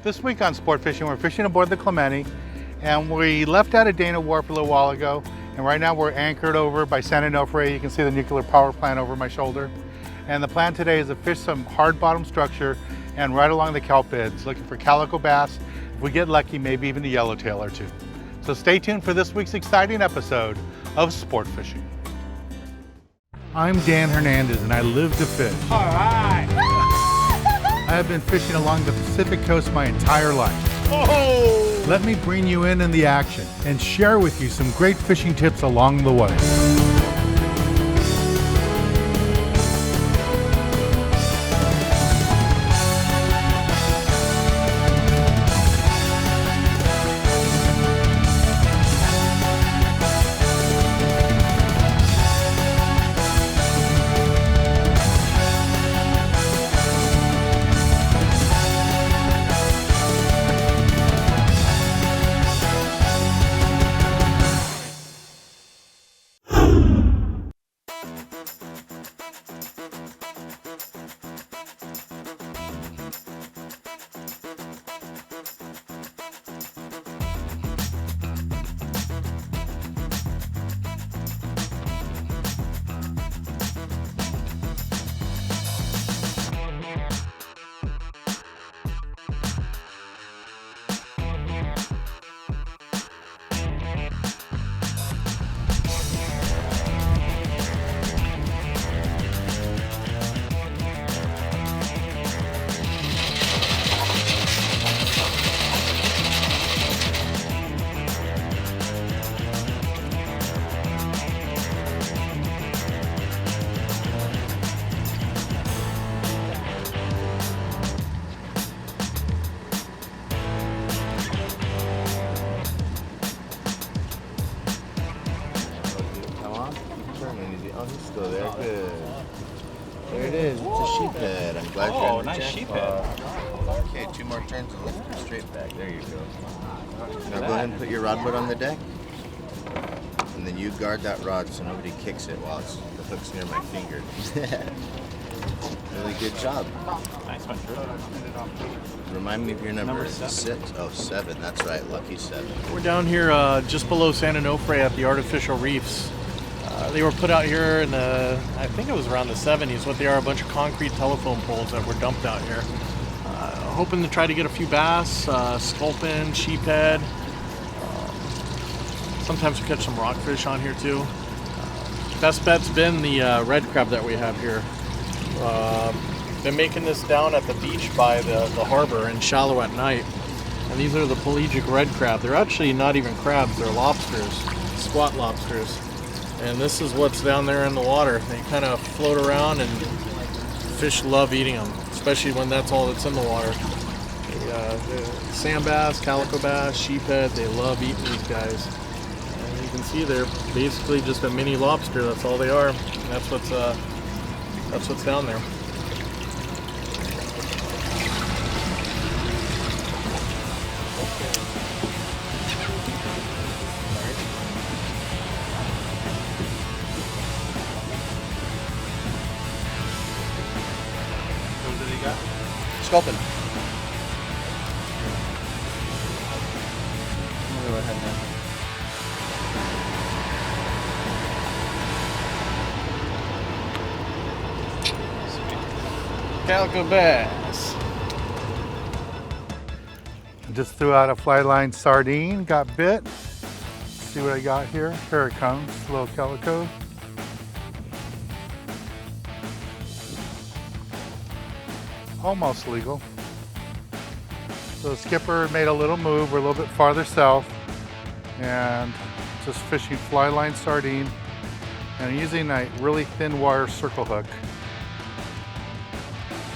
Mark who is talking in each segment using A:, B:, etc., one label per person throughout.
A: This week on Sport Fishing, we're fishing aboard the Clemente, and we left out of Dana Wharf a little while ago, and right now we're anchored over by San Onofre. You can see the nuclear power plant over my shoulder. And the plan today is to fish some hard bottom structure and right along the kelp beds, looking for calico bass. If we get lucky, maybe even a yellowtail or two. So stay tuned for this week's exciting episode of Sport Fishing. I'm Dan Hernandez, and I live to fish.
B: All right.
A: I have been fishing along the Pacific coast my entire life.
B: Oh!
A: Let me bring you in the action and share with you some great fishing tips along the way.
C: Oh, he's still there. Good. There it is. It's a sheephead. I'm glad you're on the
B: nice
C: jack
B: sheephead.
C: bar. Okay, 2 more turns and lift it straight back. There you go. Now go ahead and put your rod butt on the deck. And then you guard that rod so nobody kicks it while the hook's near my finger. Really good job.
B: Nice one, Drew.
C: Remind me of your number.
B: Number 7.
C: 6. Oh, 7. That's right. Lucky 7.
D: We're down here just below San Onofre at the artificial reefs. They were put out here in I think it was around the 70s. What they are, a bunch of concrete telephone poles that were dumped out here. Hoping to try to get a few bass, sculpin, sheephead. Sometimes we catch some rockfish on here too. Best bet's been the red crab that we have here. Been making this down at the beach by the harbor in shallow at night. And these are the pelagic red crab. They're actually not even crabs, they're lobsters, squat lobsters. And this is what's down there in the water. They kind of float around and fish love eating them, especially when that's all that's in the water. Sand bass, calico bass, sheephead, they love eating these guys. And you can see they're basically just a mini lobster, that's all they are. And that's what's down there.
C: Sculpin.
B: Go ahead now.
D: Calico bass.
A: I just threw out a fly line sardine, got bit. See what I got here? Here it comes, a little calico. Almost legal. So the skipper made a little move. We're a little bit farther south and just fishing fly line sardine and using a really thin wire circle hook.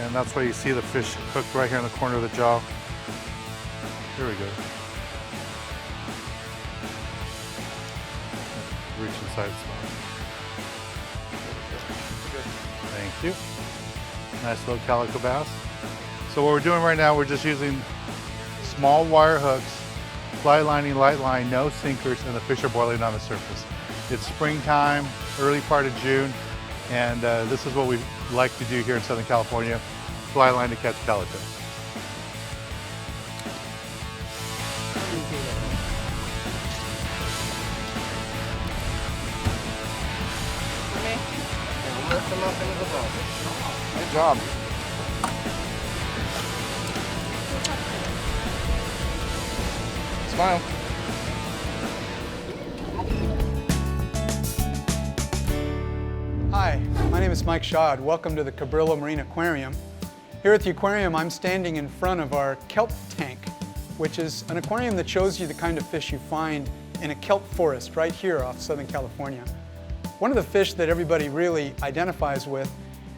A: And that's why you see the fish hooked right here in the corner of the jaw. Here we go. Reach inside spot. Thank you. Nice little calico bass. So what we're doing right now, we're just using small wire hooks, fly lining, light line, no sinkers, and the fish are boiling on the surface. It's springtime, early part of June, and this is what we like to do here in Southern California, fly line to catch calico.
B: Good job. Smile.
E: Hi, my name is Mike Schad. Welcome to the Cabrillo Marine Aquarium. Here at the aquarium, I'm standing in front of our kelp tank, which is an aquarium that shows you the kind of fish you find in a kelp forest right here off Southern California. One of the fish that everybody really identifies with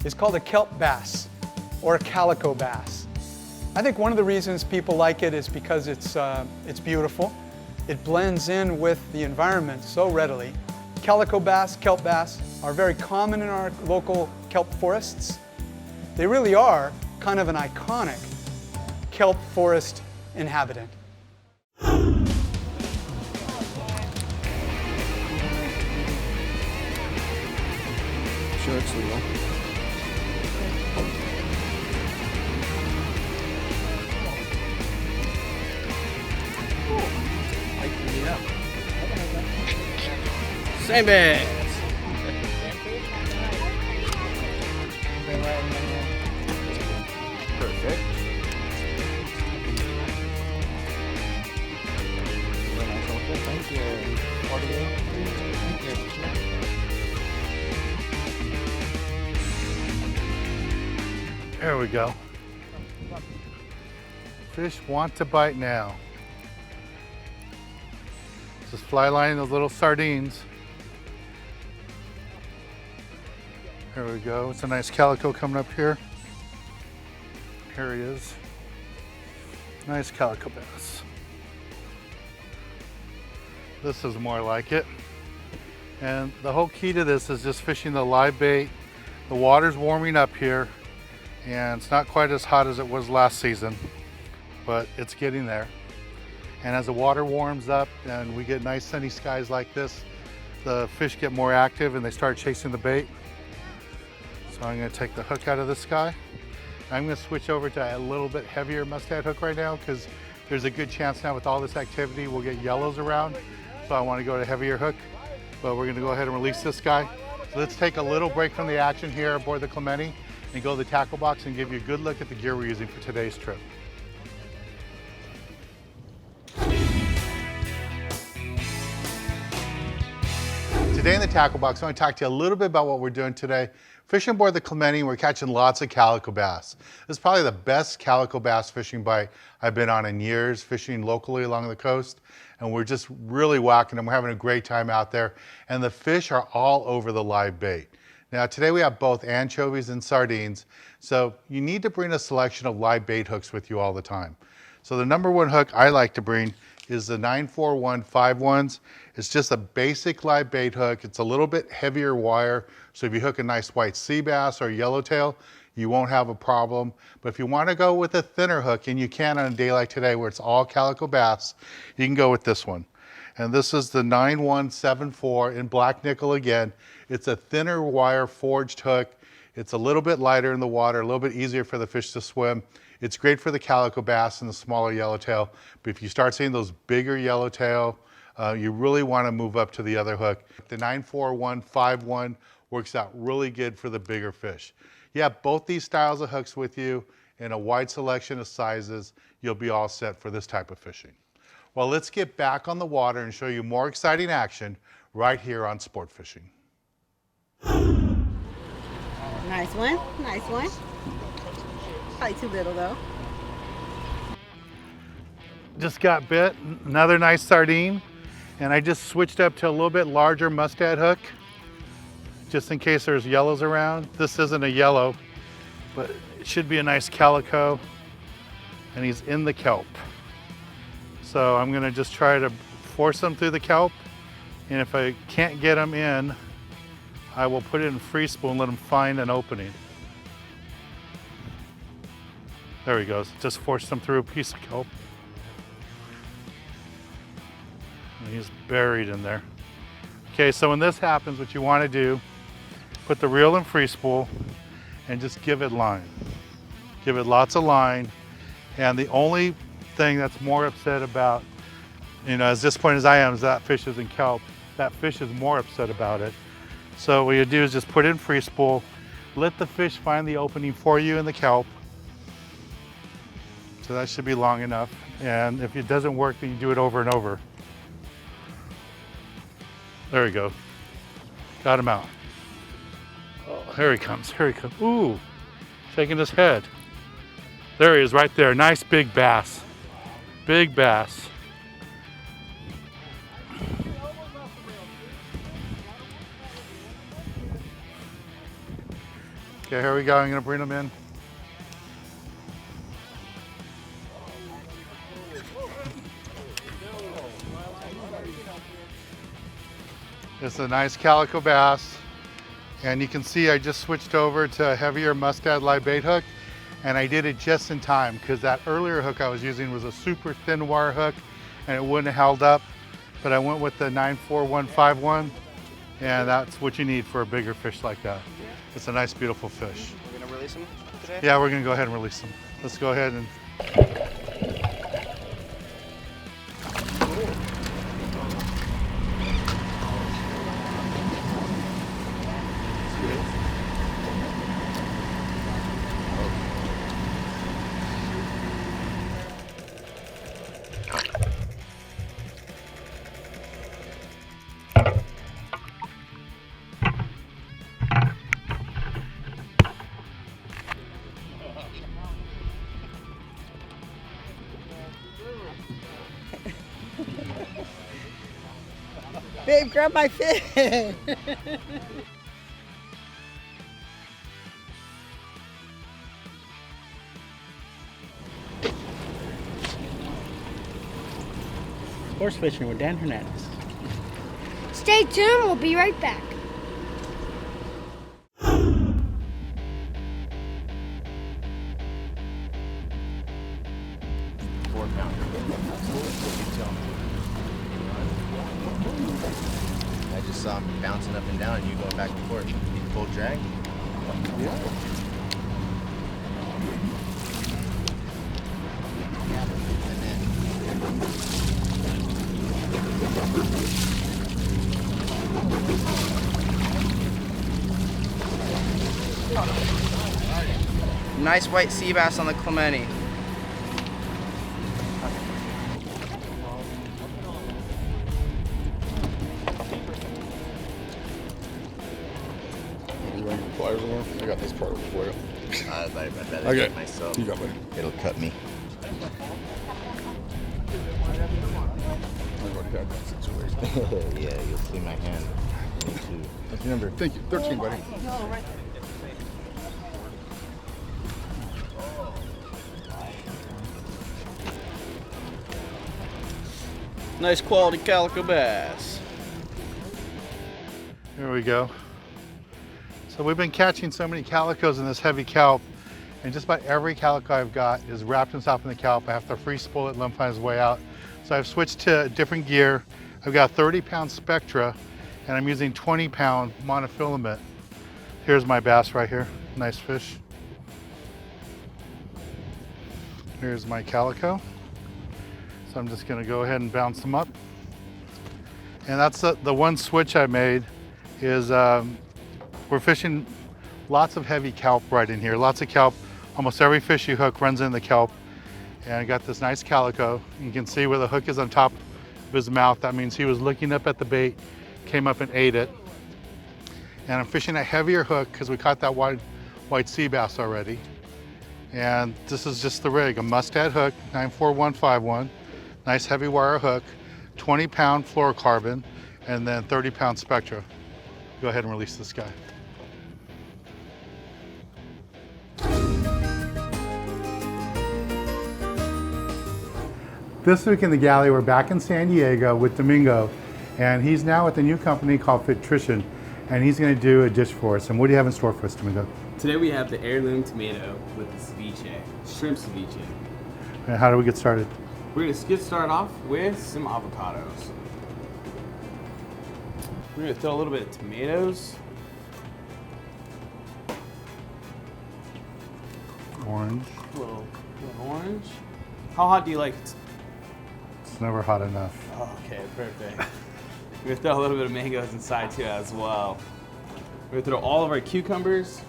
E: is called a kelp bass or a calico bass. I think one of the reasons people like it is because it's beautiful. It blends in with the environment so readily. Calico bass, kelp bass are very common in our local kelp forests. They really are kind of an iconic kelp forest inhabitant.
B: Sure, it's legal. Same bass. Perfect. Thank you. Thank you.
A: There we go. Fish want to bite now. Just fly lining those little sardines. There we go. It's a nice calico coming up here. Here he is. Nice calico bass. This is more like it. And the whole key to this is just fishing the live bait. The water's warming up here, and it's not quite as hot as it was last season, but it's getting there. And as the water warms up and we get nice sunny skies like this, the fish get more active and they start chasing the bait. So I'm going to take the hook out of this guy. I'm going to switch over to a little bit heavier mustad hook right now because there's a good chance now with all this activity we'll get yellows around. So I want to go to a heavier hook, but we're going to go ahead and release this guy. So let's take a little break from the action here aboard the Clemente and go to the tackle box and give you a good look at the gear we're using for today's trip. Today in the tackle box, I want to talk to you a little bit about what we're doing today. Fishing aboard the Clemente, we're catching lots of calico bass. This is probably the best calico bass fishing bite I've been on in years, fishing locally along the coast. And we're just really whacking them. We're having a great time out there. And the fish are all over the live bait. Now today we have both anchovies and sardines. So you need to bring a selection of live bait hooks with you all the time. So the number one hook I like to bring is the 94151s. It's just a basic live bait hook. It's a little bit heavier wire. So if you hook a nice white sea bass or yellowtail, you won't have a problem. But if you want to go with a thinner hook, and you can on a day like today where it's all calico bass, you can go with this one. And this is the 9174 in black nickel again. It's a thinner wire forged hook. It's a little bit lighter in the water, a little bit easier for the fish to swim. It's great for the calico bass and the smaller yellowtail. But if you start seeing those bigger yellowtail, you really want to move up to the other hook. The 94151 works out really good for the bigger fish. You have both these styles of hooks with you in a wide selection of sizes. You'll be all set for this type of fishing. Well, let's get back on the water and show you more exciting action right here on Sport Fishing.
F: Nice one, nice one. Probably too little though.
A: Just got bit, another nice sardine, and I just switched up to a little bit larger mustad hook, just in case there's yellows around. This isn't a yellow, but it should be a nice calico, and he's in the kelp. So I'm gonna just try to force him through the kelp, and if I can't get him in, I will put it in free spool and let him find an opening. There he goes, just forced him through a piece of kelp. And he's buried in there. Okay, so when this happens, what you want to do, put the reel in free spool and just give it line. Give it lots of line. And the only thing that's more upset about, as disappointed as I am, is that fish is in kelp. That fish is more upset about it. So what you do is just put it in free spool, let the fish find the opening for you in the kelp. So that should be long enough. And if it doesn't work, then you do it over and over. There we go. Got him out. Oh, here he comes, here he comes. Ooh, shaking his head. There he is right there. Nice big bass. Big bass. Okay, here we go. I'm gonna bring him in. It's a nice calico bass. And you can see I just switched over to a heavier mustad live bait hook, and I did it just in time because that earlier hook I was using was a super thin wire hook and it wouldn't have held up. But I went with the 94151, and that's what you need for a bigger fish like that. It's a nice, beautiful fish.
B: We're gonna release him today?
A: Yeah, we're gonna go ahead and release them. Let's go ahead and.
F: Babe, grab my fish.
B: Horse fishing with Dan Hernandez.
G: Stay tuned, we'll be right back.
C: I just saw him bouncing up and down and you going back and forth. He full drag?
B: Nice white sea bass on the Clemente.
H: Pliers in there? I got this part for you.
C: I'd rather
H: Okay.
C: do it myself.
H: You got me.
C: It'll cut me.
H: I've already had that situation.
C: Yeah, you'll see my hand. Me too.
H: That's your number. Thank you. 13, buddy.
B: Nice quality calico bass.
A: There we go. So we've been catching so many calicos in this heavy kelp, and just about every calico I've got is wrapped himself in the kelp. I have to free spool it, let him find his way out. So I've switched to different gear. I've got 30-pound Spectra, and I'm using 20-pound monofilament. Here's my bass right here, nice fish. Here's my calico. So I'm just gonna go ahead and bounce them up. And that's the one switch I made is we're fishing lots of heavy kelp right in here. Lots of kelp. Almost every fish you hook runs in the kelp. And I got this nice calico. You can see where the hook is on top of his mouth. That means he was looking up at the bait, came up and ate it. And I'm fishing a heavier hook because we caught that white sea bass already. And this is just the rig, a mustad hook, 94151. Nice heavy wire hook, 20-pound fluorocarbon, and then 30-pound Spectra. Go ahead and release this guy. This week in the Galley, we're back in San Diego with Domingo, and he's now with a new company called Fitrition, and he's going to do a dish for us. And what do you have in store for us, Domingo?
I: Today we have the heirloom tomato with the ceviche, shrimp ceviche.
A: And how do we get started?
I: We're gonna get started off with some avocados. We're gonna throw a little bit of tomatoes.
A: Orange.
I: A little orange. How hot do you like it?
A: It's never hot enough.
I: Oh, okay, perfect. We're gonna throw a little bit of mangoes inside too as well. We're gonna throw all of our cucumbers.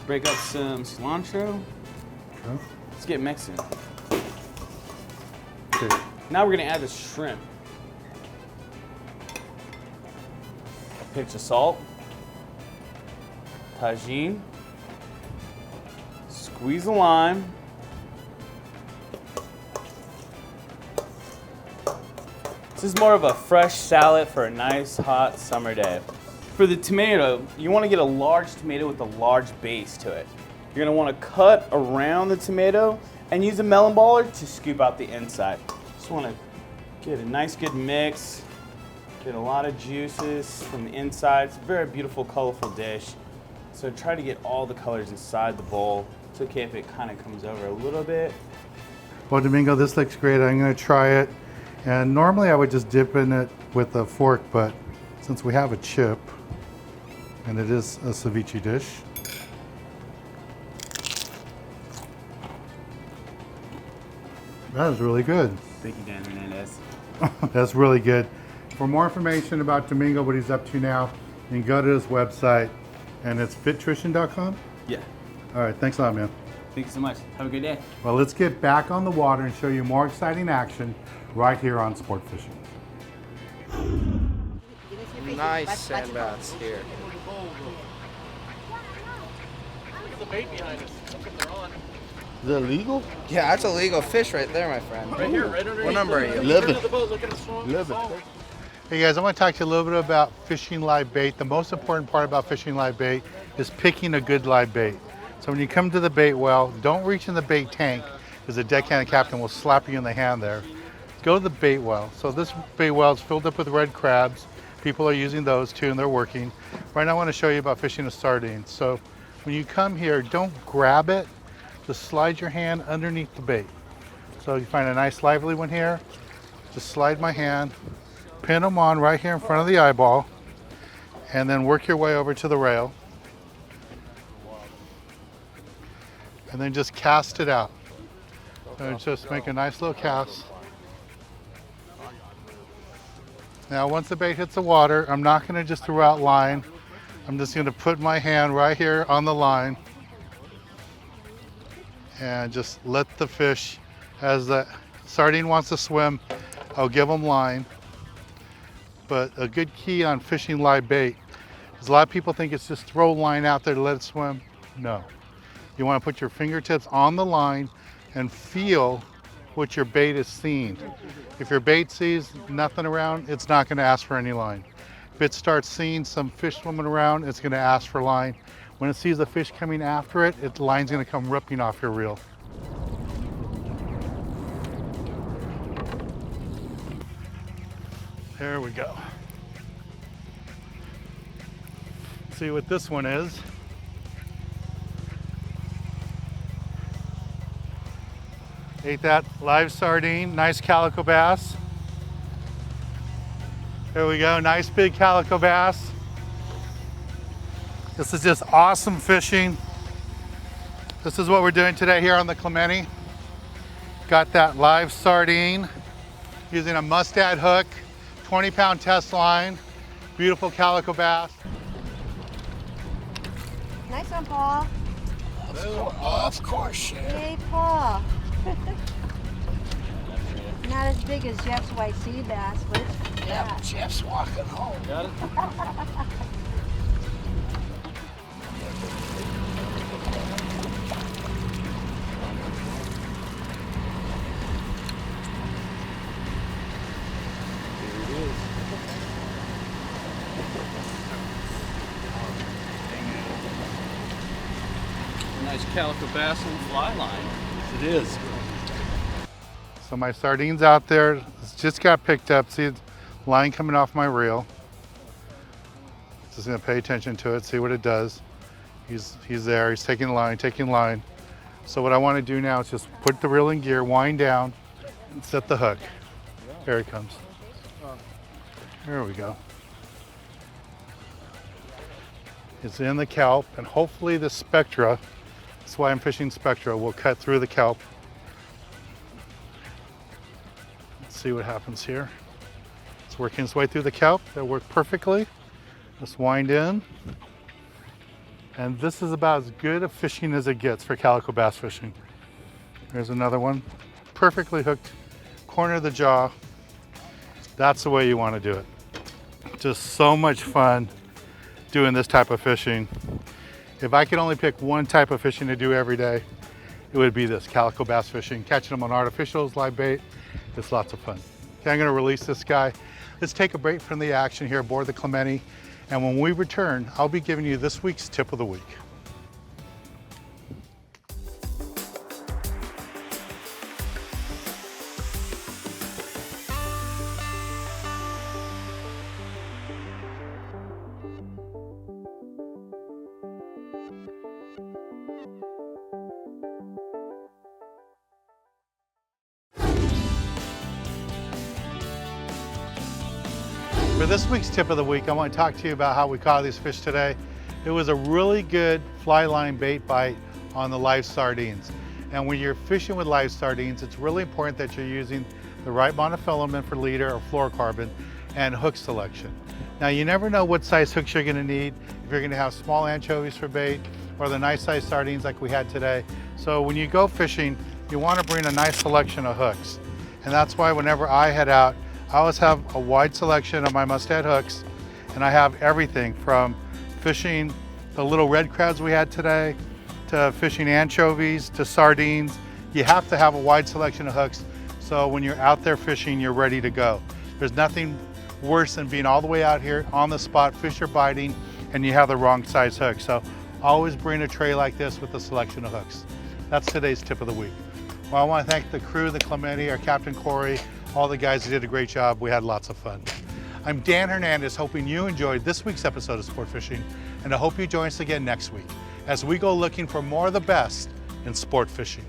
I: Break up some cilantro.
A: Okay.
I: Let's get mixing.
A: Okay.
I: Now we're gonna add the shrimp. A pinch of salt. Tagine. Squeeze a lime. This is more of a fresh salad for a nice hot summer day. For the tomato, you want to get a large tomato with a large base to it. You're going to want to cut around the tomato and use a melon baller to scoop out the inside. Just want to get a nice good mix, get a lot of juices from the inside. It's a very beautiful, colorful dish. So try to get all the colors inside the bowl. It's okay if it kind of comes over a little bit.
A: Well, Domingo, this looks great. I'm going to try it. And normally I would just dip in it with a fork, but since we have a chip, and it is a ceviche dish, that is really good.
I: Thank you, Dan Hernandez.
A: That's really good. For more information about Domingo, what he's up to now, you can go to his website, and it's sport-fishing.com?
I: Yeah.
A: All right, thanks a lot, man.
I: Thank you so much. Have a good day.
A: Well, let's get back on the water and show you more exciting action right here on Sport Fishing.
B: Nice sand bass here.
D: Look at the bait behind us. Look at they're on.
C: Is that legal?
B: Yeah, that's a legal fish right there, my friend.
D: Right here, right underneath.
B: What number are you?
C: 11.
D: Look at it swim.
C: 11.
A: Hey guys, I want to talk to you a little bit about fishing live bait. The most important part about fishing live bait is picking a good live bait. So when you come to the bait well, don't reach in the bait tank because the deckhand and captain will slap you in the hand there. Go to the bait well. So this bait well is filled up with red crabs. People are using those too and they're working. Right now I want to show you about fishing a sardine. So when you come here, don't grab it, just slide your hand underneath the bait. So you find a nice lively one here, just slide my hand, pin them on right here in front of the eyeball, and then work your way over to the rail. And then just cast it out. And just make a nice little cast. Now once the bait hits the water, I'm not going to just throw out line. I'm just going to put my hand right here on the line and just let the fish, as the sardine wants to swim, I'll give them line. But a good key on fishing live bait is a lot of people think it's just throw line out there to let it swim. No. You want to put your fingertips on the line and feel what your bait is seeing. If your bait sees nothing around, it's not going to ask for any line. If it starts seeing some fish swimming around, it's going to ask for line. When it sees a fish coming after it, the line's going to come ripping off your reel. There we go. See what this one is. Ate that live sardine, nice calico bass. There we go, nice big calico bass. This is just awesome fishing. This is what we're doing today here on the Clemente. Got that live sardine using a mustad hook, 20-pound test line, beautiful calico bass.
F: Nice one, Paul.
H: Of course, yeah.
F: Hey, Paul. Not as big as Jeff's white sea bass, but
H: Yeah, Jeff's walking home.
D: Got it? Nice calico bass and fly line.
H: It is.
A: So my sardines out there, it's just got picked up. See the line coming off my reel. Just gonna pay attention to it, see what it does. He's there, he's taking line. So what I wanna do now is just put the reel in gear, wind down, and set the hook. There he comes. There we go. It's in the kelp, and hopefully the spectra, that's why I'm fishing spectra, will cut through the kelp. Let's see what happens here. It's working its way through the kelp. That worked perfectly. Let's wind in. And this is about as good a fishing as it gets for calico bass fishing. There's another one, perfectly hooked, corner of the jaw. That's the way you want to do it. Just so much fun doing this type of fishing. If I could only pick one type of fishing to do every day, it would be this, calico bass fishing. Catching them on artificials, live bait, it's lots of fun. Okay, I'm gonna release this guy. Let's take a break from the action here aboard the Clemente. And when we return, I'll be giving you this week's tip of the week. For this week's tip of the week, I want to talk to you about how we caught these fish today. It was a really good fly line bait bite on the live sardines. And when you're fishing with live sardines, it's really important that you're using the right monofilament for leader or fluorocarbon and hook selection. Now, you never know what size hooks you're going to need, if you're going to have small anchovies for bait or the nice size sardines like we had today. So when you go fishing, you want to bring a nice selection of hooks. And that's why whenever I head out, I always have a wide selection of my must-add hooks, and I have everything from fishing the little red crabs we had today, to fishing anchovies, to sardines. You have to have a wide selection of hooks, so when you're out there fishing, you're ready to go. There's nothing worse than being all the way out here on the spot, fish are biting, and you have the wrong size hook. So always bring a tray like this with a selection of hooks. That's today's tip of the week. Well, I want to thank the crew, the Clemente, our Captain Corey, all the guys who did a great job. We had lots of fun. I'm Dan Hernandez, hoping you enjoyed this week's episode of Sport Fishing, and I hope you join us again next week as we go looking for more of the best in sport fishing.